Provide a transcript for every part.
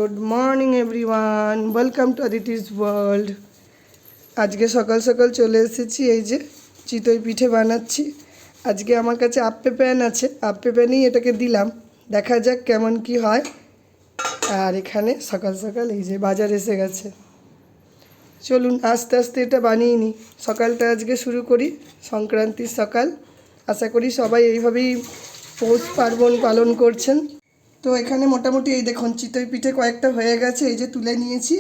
Good morning everyone, welcome to Aditi's world. আজকে সকাল সকাল চলে এসেছি, এই যে চিতই পিঠে বানাচ্ছি। আজকে আমার কাছে আপ্পে প্যান আছে, আপ্পে প্যানেই এটাকে দিলাম, দেখা যাক কেমন কি হয়। আর এখানে সকাল সকাল এই যে বাজার এসে গেছে। চলুন আস্তে আস্তে এটা বানিয়ে নিই, সকালটা আজকে শুরু করি। সংক্রান্তির সকাল, আশা করি সবাই এইভাবেই পৌষ পার্বণ পালন করছেন। তো এখানে মোটামুটি এই দেখুন চিতই পিঠে কয়েকটা হয়ে গেছে, এই যে তুলে নিয়েছি।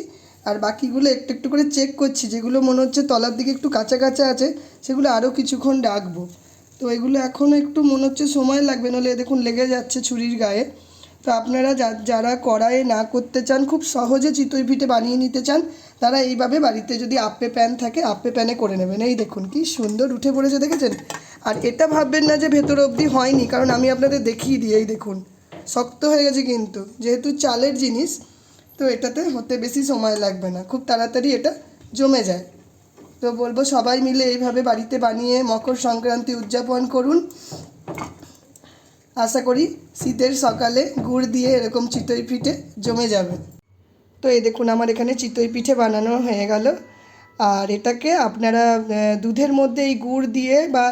আর বাকিগুলো একটু একটু করে চেক করছি, যেগুলো মনে হচ্ছে তলার দিকে একটু কাঁচা কাঁচা আছে সেগুলো আরও কিছুক্ষণ রাখবো। তো এগুলো এখনও একটু মনে হচ্ছে সময় লাগবে, নাহলে দেখুন লেগে যাচ্ছে ছুরির গায়ে। তো আপনারা যারা কড়াইয়ে না করতে চান, খুব সহজে চিতই পিঠে বানিয়ে নিতে চান, তারা এইভাবে বাড়িতে যদি আপ্পে প্যান থাকে আপ্পে প্যানে করে নেবেন। এই দেখুন কি সুন্দর উঠে পড়েছে, দেখেছেন? আর এটা ভাববেন না যে ভেতর অবধি হয়নি, কারণ আমি আপনাদের দেখিয়ে দিই। এই দেখুন শক্ত হয়ে গেছে, কিন্তু যেহেতু চালের জিনিস তো এটাতে হতে বেশি সময় লাগবে না, খুব তাড়াতাড়ি এটা জমে যায়। তো বলবো সবাই মিলে এইভাবে বাড়িতে বানিয়ে মকর সংক্রান্তি উদযাপন করুন। আশা করি শীতের সকালে গুড় দিয়ে এরকম চিতই পিঠে জমে যাবে। তো এই দেখুন আমার এখানে চিতই পিঠে বানানো হয়ে গেল। আর এটাকে আপনারা দুধের মধ্যে এই গুড় দিয়ে বা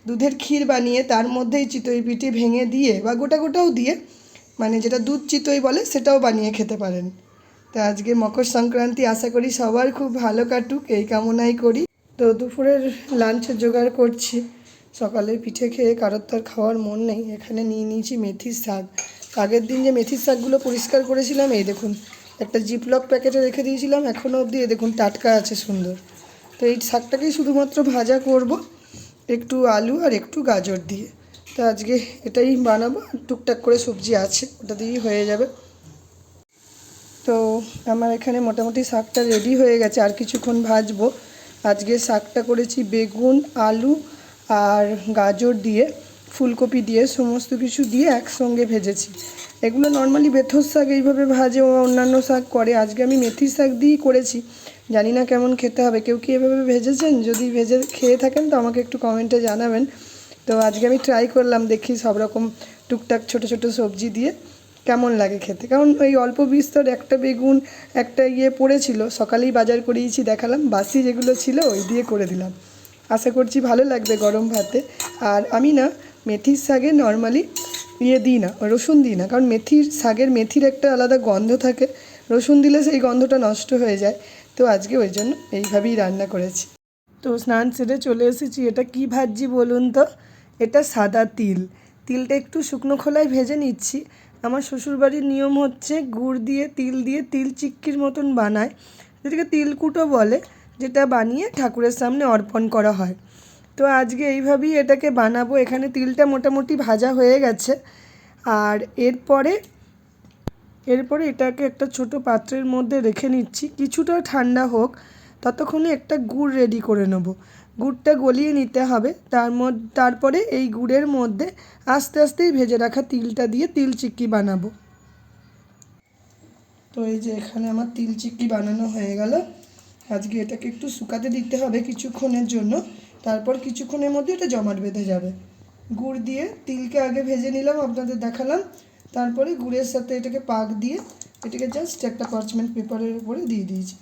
দুধের ক্ষীর বানিয়ে তার মধ্যে এই চিতই পিঠে ভেঙে দিয়ে বা গোটা গোটাও দিয়ে, মানে যেটা দুধ চিতই বলে, সেটাও বানিয়ে খেতে পারেন। তো আজকে মকর সংক্রান্তি, আশা করি সবার খুব ভালো কাটুক, এই কামনাই করি। তো দুপুরের লাঞ্চের জোগাড় করছি। সকালের পিঠে খেয়ে কারোর তো আর খাওয়ার মন নেই। এখানে নিয়ে নিয়েছি মেথির শাক। আগের দিন যে মেথির শাকগুলো পরিষ্কার করেছিলাম, এই দেখুন একটা জিপলক প্যাকেটে রেখে দিয়েছিলাম, এখনও অবধি এই দেখুন টাটকা আছে, সুন্দর। তো এই শাকটাকেই শুধুমাত্র ভাজা করব, একটু আলু আর একটু গাজর দিয়ে। তো আজকে এটাই বানাবো, টুকটাক করে সবজি আছে, ওটা দিয়েই হয়ে যাবে। তো আমার এখানে মোটামুটি শাকটা রেডি হয়ে গেছে, আর কিছুক্ষণ ভাজবো। আজকে শাকটা করেছি বেগুন, আলু আর গাজর দিয়ে, ফুলকপি দিয়ে, সমস্ত কিছু দিয়ে একসঙ্গে ভেজেছি। এগুলো নর্মালি বেথর শাক এইভাবে ভাজে ও অন্যান্য শাক করে, আজকে আমি মেথির শাক দিয়েই করেছি। জানি না কেমন খেতে হবে, কেউ কি এভাবে ভেজেছেন? যদি ভেজে খেয়ে থাকেন তো আমাকে একটু কমেন্টে জানাবেন। তো আজকে আমি ট্রাই করলাম, দেখি সব রকম টুকটাক ছোটো ছোটো সবজি দিয়ে কেমন লাগে খেতে। কারণ ওই অল্প বিস্তর একটা বেগুন, একটা পড়েছিল, সকালেই বাজার করিয়েছি দেখালাম, বাসি যেগুলো ছিল ওই দিয়ে করে দিলাম। আশা করছি ভালো লাগবে গরম ভাতে। আর আমি না মেথির শাকে নর্মালি দিই না, রসুন দিই না, কারণ মেথির শাকের মেথির একটা আলাদা গন্ধ থাকে, রসুন দিলে সেই গন্ধটা নষ্ট হয়ে যায়। তো আজকে ওই জন্য এইভাবেই রান্না করেছি। তো স্নান সেরে চলে এসেছি। এটা কি ভাজছি বলুন তো? এটা সাদা তিল। তিলটা একটু শুকনো খোলায় ভেজে নিচ্ছি। আমার শ্বশুরবাড়ির নিয়ম হচ্ছে গুড় দিয়ে তিল চিক্কির মতন বানায়, যেটাকে তিলকুটো বলে, যেটা বানিয়ে ঠাকুরের সামনে অর্পণ করা হয়। তো আজকে এইভাবেই এটাকে বানাবো। এখানে তিলটা মোটামুটি ভাজা হয়ে গেছে। আর এরপরে এটাকে একটা ছোট পাত্রের মধ্যে রেখে নিচ্ছি, কিছুটা ঠান্ডা হোক, ততক্ষণে একটা গুড় রেডি করে নেব। গুড়টা গলিয়ে নিতে হবে, তারপরে এই গুড়ের মধ্যে আস্তে আস্তেই ভেজে রাখা তিলটা দিয়ে তিল চিক্কি বানাবো। তো এই যে এখানে আমার তিল চিক্কি বানানো হয়ে গেল। আজকে এটাকে একটু শুকাতে দিতে হবে কিছুক্ষণের জন্য, তারপর কিছুক্ষণের মধ্যে এটা জমাট বেঁধে যাবে। গুড় দিয়ে তিলকে আগে ভেজে নিলাম, আপনাদের দেখালাম, তারপরে গুড়ের সাথে এটাকে পাক দিয়ে এটাকে জাস্ট একটা পার্চমেন্ট পেপারের উপরে দিয়ে দিয়েছি।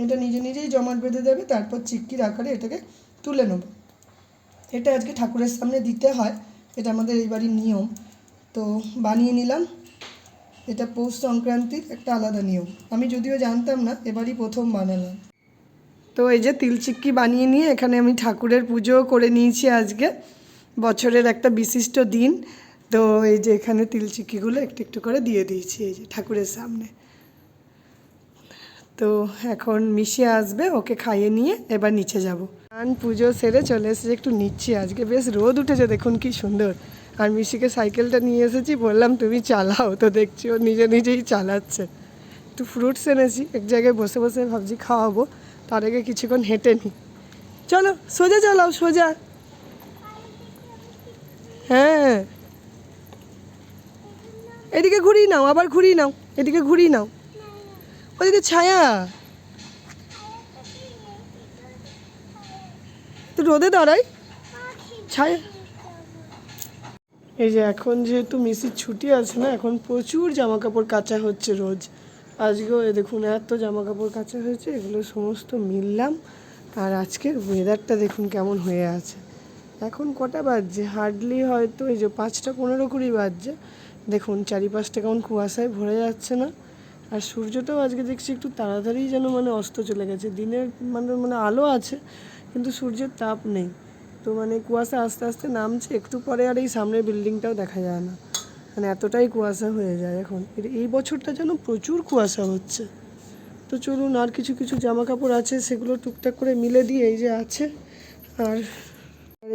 এটা নিজে নিজেই জমাট বেঁধে যাবে, তারপর চিক্কির আকারে এটাকে তুলে নেব। এটা আজকে ঠাকুরের সামনে দিতে হয়, এটা আমাদের এই বাড়ির নিয়ম। তো বানিয়ে নিলাম। এটা পৌষ সংক্রান্তির একটা আলাদা নিয়ম, আমি যদিও জানতাম না, এবারই প্রথম বানালাম। তো এই যে তিল চিক্কি বানিয়ে নিয়ে এখানে আমি ঠাকুরের পুজোও করে নিয়েছি। আজকে বছরের একটা বিশিষ্ট দিন। তো এই যে এখানে তিল চিক্কিগুলো একটু একটু করে দিয়ে দিয়েছি এই যে ঠাকুরের সামনে। তো এখন মিশিয়ে আসবে, ওকে খাইয়ে নিয়ে এবার নিচে যাব। পুজো সেরে চলে এসেছি, একটু নিচ্ছি। আজকে বেশ রোদ উঠেছে, দেখুন কি সুন্দর। আর মিশিকে সাইকেলটা নিয়ে এসেছি, বললাম তুমি চালাও, তো দেখছি ও নিজে নিজেই চালাচ্ছে। একটু ফ্রুটস এনেছি, এক জায়গায় বসে বসে ভাবছি খাওয়াবো, তার আগে কিছুক্ষণ হেঁটে নিই। চলো সোজা চালাও, সোজা। হ্যাঁ, এদিকে ঘুরিয়ে নাও, আবার ঘুরিয়ে নাও, এদিকে ঘুরিয়ে নাও, ওদিকে ছায়া। তো রোদে দাঁড়াই, ছায়া। এই যে এখন যেহেতু মিসির ছুটি আছে না, এখন প্রচুর জামা কাপড় কাচা হচ্ছে রোজ। আজকেও দেখুন এত জামা কাপড় কাচা হয়েছে, এগুলো সমস্ত মিললাম। আর আজকের ওয়েদারটা দেখুন কেমন হয়ে আছে। এখন কটা বাজছে, হার্ডলি হয়তো এই যে 5:15 বাজছে। দেখুন চারিপাশটা কেমন কুয়াশায় ভরে যাচ্ছে না। আর সূর্যটাও আজকে দেখছি একটু তাড়াতাড়ি যেন মানে অস্ত চলে গেছে। দিনের মানে আলো আছে কিন্তু সূর্যের তাপ নেই। তো মানে কুয়াশা আস্তে আস্তে নামছে, একটু পরে আর এই সামনের বিল্ডিংটাও দেখা যায় না, মানে এতটাই কুয়াশা হয়ে যায় এখন। এই বছরটা যেন প্রচুর কুয়াশা হচ্ছে। তো চলুন, আর কিছু কিছু জামা কাপড় আছে সেগুলো টুকটাক করে মিলে দিয়ে এই যে আছে। আর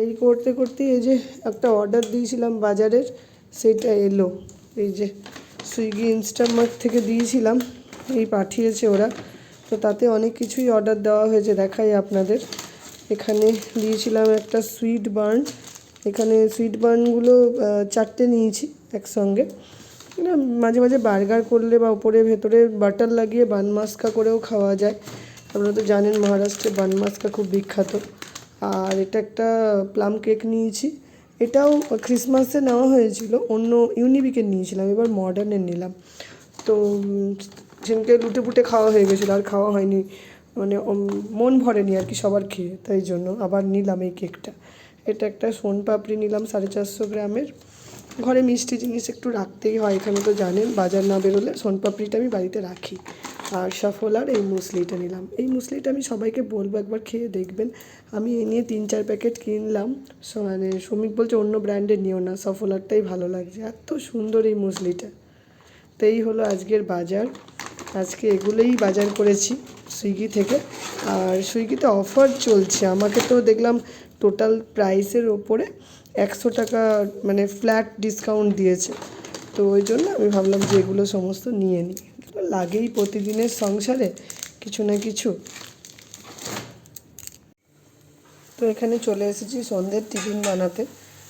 এই করতে করতে এই যে একটা অর্ডার দিয়েছিলাম বাজারের, সেটা এলো। এই যে সুইগি ইনস্টামার্ট থেকে দিয়েছিলাম, এই পাঠিয়েছে ওরা। তো তাতে অনেক কিছুই অর্ডার দেওয়া হয়েছে, দেখাই আপনাদের। এখানে দিয়েছিলাম একটা সুইট বার্ন। এখানে সুইট বার্নগুলো 4টে নিয়েছি একসঙ্গে। মাঝে মাঝে বার্গার করলে বা উপরে ভেতরে বাটার লাগিয়ে বান মাস্কা করেও খাওয়া যায়। আপনারা তো জানেন মহারাষ্ট্রে বান মাস্কা খুব বিখ্যাত। আর এটা একটা প্লাম কেক নিয়েছি, এটাও ক্রিসমাসে নেওয়া হয়েছিল, অন্য ইউনিবিকের নিয়েছিলাম, এবার মডার্নের নিলাম। তো সেদিনকে লুটে পুটে খাওয়া হয়ে গেছিলো, আর খাওয়া হয়নি, মানে মন ভরেনি আর কি সবার খেয়ে, তাই জন্য আবার নিলাম এই কেকটা। এটা একটা সোনপাপড়ি নিলাম 450 গ্রামের। ঘরে মিষ্টি জিনিস একটু রাখতেই হয়, এখানে তো জানেন বাজার না বেরোলে সোনপাপড়িটা আমি বাড়িতে রাখি। আর সফলার এই মুসলিটা নিলাম। এই মুসলিটা আমি সবাইকে বলবো একবার খেয়ে দেখবেন। আমি এ নিয়ে 3-4 প্যাকেট কিনলাম। মানে শ্রমিক বলছে অন্য ব্র্যান্ডের নিও না, সফলারটাই ভালো লাগছে, এত সুন্দর এই মুসলিটা। তো এই হলো আজকের বাজার। আজকে এগুলোই বাজার করেছি সুইগি থেকে। আর সুইগিতে অফার চলছে, আমাকে তো দেখলাম টোটাল প্রাইসের ওপরে 100 টাকা মানে ফ্ল্যাট ডিসকাউন্ট দিয়েছে। তো ওই জন্য আমি ভাবলাম যে এগুলো সমস্ত নিয়ে নিই, লাগেই প্রতিদিনের সংসারে কিছু না কিছু। তো এখানে চলে এসেছি সন্ধ্যের টিফিন বানাতে।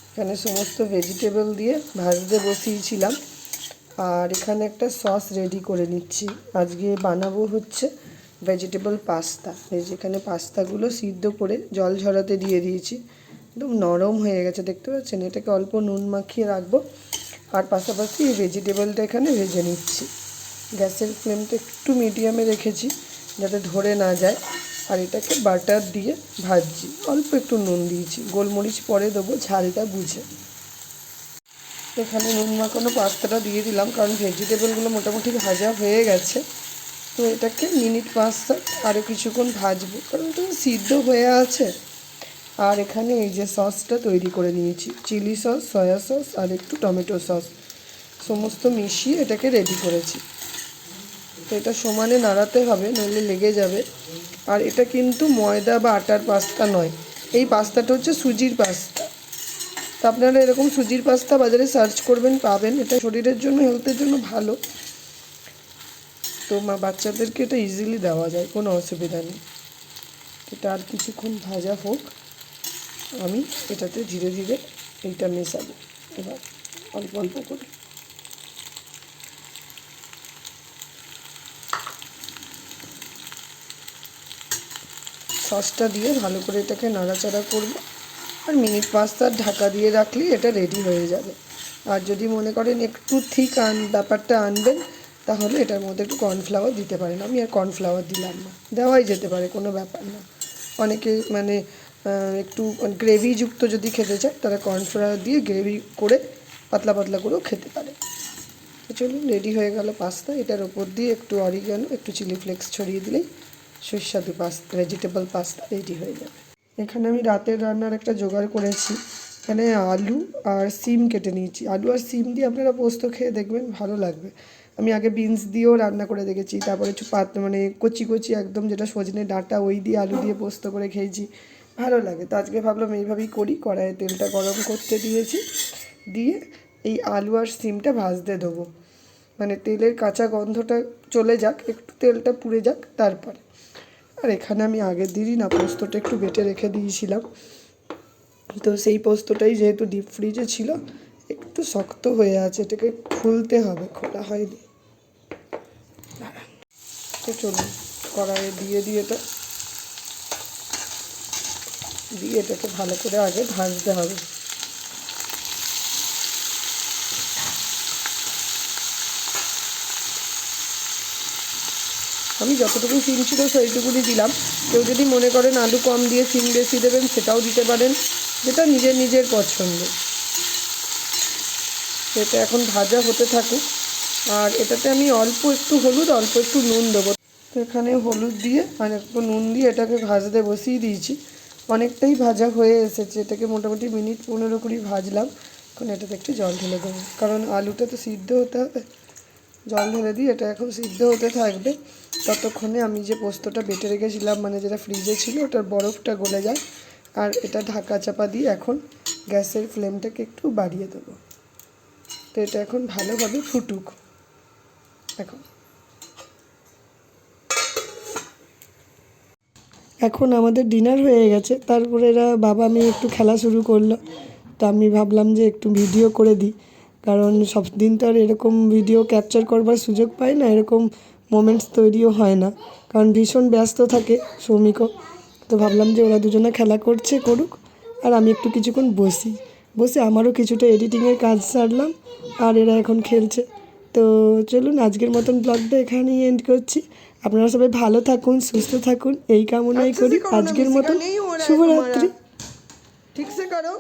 এখানে সমস্ত ভেজিটেবল দিয়ে ভাজতে বসিয়েছিলাম। আর এখানে একটা সস রেডি করে নিচ্ছি। আজকে বানাবো হচ্ছে ভেজিটেবল পাস্তা। এই যেখানে পাস্তাগুলো সিদ্ধ করে জল ঝরাতে দিয়ে দিয়েছি, একদম নরম হয়ে গেছে দেখতে পাচ্ছেন। এটাকে অল্প নুন মাখিয়ে রাখবো। আর পাশাপাশি এই ভেজিটেবলটা এখানে ভেজে নিচ্ছি। গ্যাসের ফ্লেমটা একটু মিডিয়ামে রেখেছি যাতে ধরে না যায়। আর এটাকে বাটার দিয়ে ভাজছি, অল্প একটু নুন দিয়েছি, গোলমরিচ পরে দেবো ঝালটা বুঝে। এখানে নুন মাখানো পাস্তাটা দিয়ে দিলাম, কারণ ভেজিটেবলগুলো মোটামুটি ভাজা হয়ে গেছে। তো এটাকে মিনিট 5-7 আরও কিছুক্ষণ ভাজবো, কারণ এটা সিদ্ধ হয়ে আছে। আর এখানে এই যে সসটা তৈরি করে নিয়েছি, চিলি সস, সয়া সস আর একটু টমেটো সস সমস্ত মিশিয়ে এটাকে রেডি করেছি। তো এটা সমানে নাড়াতে হবে, নইলে লেগে যাবে। আর এটা কিন্তু ময়দা বা আটার পাস্তা নয়, এই পাস্তাটা হচ্ছে সুজির পাস্তা। তো আপনারা এরকম সুজির পাস্তা বাজারে সার্চ করবেন, পাবেন। এটা শরীরের জন্য, হেলথের জন্য ভালো। তো বাচ্চাদেরকে এটা ইজিলি দেওয়া যায়, কোনো অসুবিধা নেই। এটা আর কিছুক্ষণ ভাজা হোক, আমি এটাতে ধীরে ধীরে এইটা মেশাবো এবার অল্প অল্প করে। সসটা দিয়ে ভালো করে এটাকে নাড়াচাড়া করব। আর মিনিট 5-7 ঢাকা দিয়ে রাখলেই এটা রেডি হয়ে যাবে। আর যদি মনে করেন একটু থিক ব্যাপারটা আনবেন, তাহলে এটার মধ্যে একটু কর্নফ্লাওয়ার দিতে পারেন। আমি আর কর্নফ্লাওয়ার দিলাম না, দেওয়াই যেতে পারে, কোনো ব্যাপার না। অনেকে মানে একটু গ্রেভিযুক্ত যদি খেতে চায় তারা কর্নফ্লাওয়ার দিয়ে গ্রেভি করে পাতলা পাতলা করেও খেতে পারে। তো চলুন, রেডি হয়ে গেল পাস্তা। এটার ওপর দিয়ে একটু অরিগানো, একটু চিলি ফ্লেক্স ছড়িয়ে দিলেই সুস্বাদু পাস্তা, ভেজিটেবল পাস্তা রেডি হয়ে যাবে। এখানে আমি রাতের রান্নার একটা জোগাড় করেছি। এখানে আলু আর সিম কেটে নিয়েছি। আলু আর সিম দিয়ে আপনারা পোস্ত খেয়ে দেখবেন, ভালো লাগবে। আমি আগে বিনস দিয়েও রান্না করে দেখেছি, তারপরে একটু মানে কচি কচি একদম যেটা সজনে ডাঁটা, ওই দিয়ে আলু দিয়ে পোস্ত করে খেয়েছি, ভালো লাগে। তো আজকে ভাবলাম এইভাবেই করি। কড়াইয়ে তেলটা গরম করতে দিয়েছি, দিয়ে এই আলু আর সিমটা ভাজতে দেবো, মানে তেলের কাঁচা গন্ধটা চলে যাক, একটু তেলটা পুড়ে যাক তারপরে। আর এখানে আমি আগের দিনই না পোস্তটা একটু বেটে রেখে দিয়েছিলাম। তো সেই পোস্তটাই যেহেতু ডিপ ফ্রিজে ছিল, একটু শক্ত হয়ে আছে, এটাকে খুলতে হবে, খোলা হয়নি। তো চলুন, কড়াইয়ে দিয়ে এটাকে ভালো করে আগে ভাজতে হবে। আমি যতটুকু সিম ছিল সেইটুকুনি দিলাম। কেউ যদি মনে করেন আলু কম দিয়ে সিম বেশি দেবেন সেটাও দিতে পারেন, যেটা নিজের নিজের পছন্দ। এটা এখন ভাজা হতে থাকুক, আর এটাতে আমি অল্প একটু হলুদ অল্প একটু নুন দেবো। তো এখানে হলুদ দিয়ে আর একটু নুন দিয়ে এটাকে ভাজতে বসিয়ে দিয়েছি। অনেকটাই ভাজা হয়ে এসেছে, এটাকে মোটামুটি মিনিট 15-20 ভাজলাম। এখন এটাতে একটু জল ঢেলে দেবো, কারণ আলুটা তো সিদ্ধ হতে হবে। জল ঢেলে দিয়ে এটা এখন সিদ্ধ হতে থাকবে। ততক্ষণে আমি যে পোস্তটা বেটে রেখেছিলাম, মানে যেটা ফ্রিজে ছিল, ওটার বরফটা গলে যায়। আর এটা ঢাকা চাপা দিয়ে এখন গ্যাসের ফ্লেমটাকে একটু বাড়িয়ে দেবো। তো এটা এখন ভালোভাবে ফুটুক। এখন আমাদের ডিনার হয়ে গেছে, তারপরে এরা বাবা মেয়ে একটু খেলা শুরু করলো। তো আমি ভাবলাম যে একটু ভিডিও করে দিই, কারণ সব দিন তো আর এরকম ভিডিও ক্যাপচার করবার সুযোগ পাই না, এরকম মোমেন্টস তৈরিও হয় না, কারণ ভীষণ ব্যস্ত থাকে সৌমিকও। তো ভাবলাম যে ওরা দুজনে খেলা করছে, করুক, আর আমি একটু কিছুক্ষণ বসে আমারও কিছুটা এডিটিংয়ের কাজ সারলাম, আর এরা এখন খেলছে। তো চলুন আজকের মতন ব্লগটা এখানেই এন্ড করছি। আপনারা সবাই ভালো থাকুন, সুস্থ থাকুন, এই কামনাই করি। আজকের মতন শুভরাত্রি। ঠিক সে করো।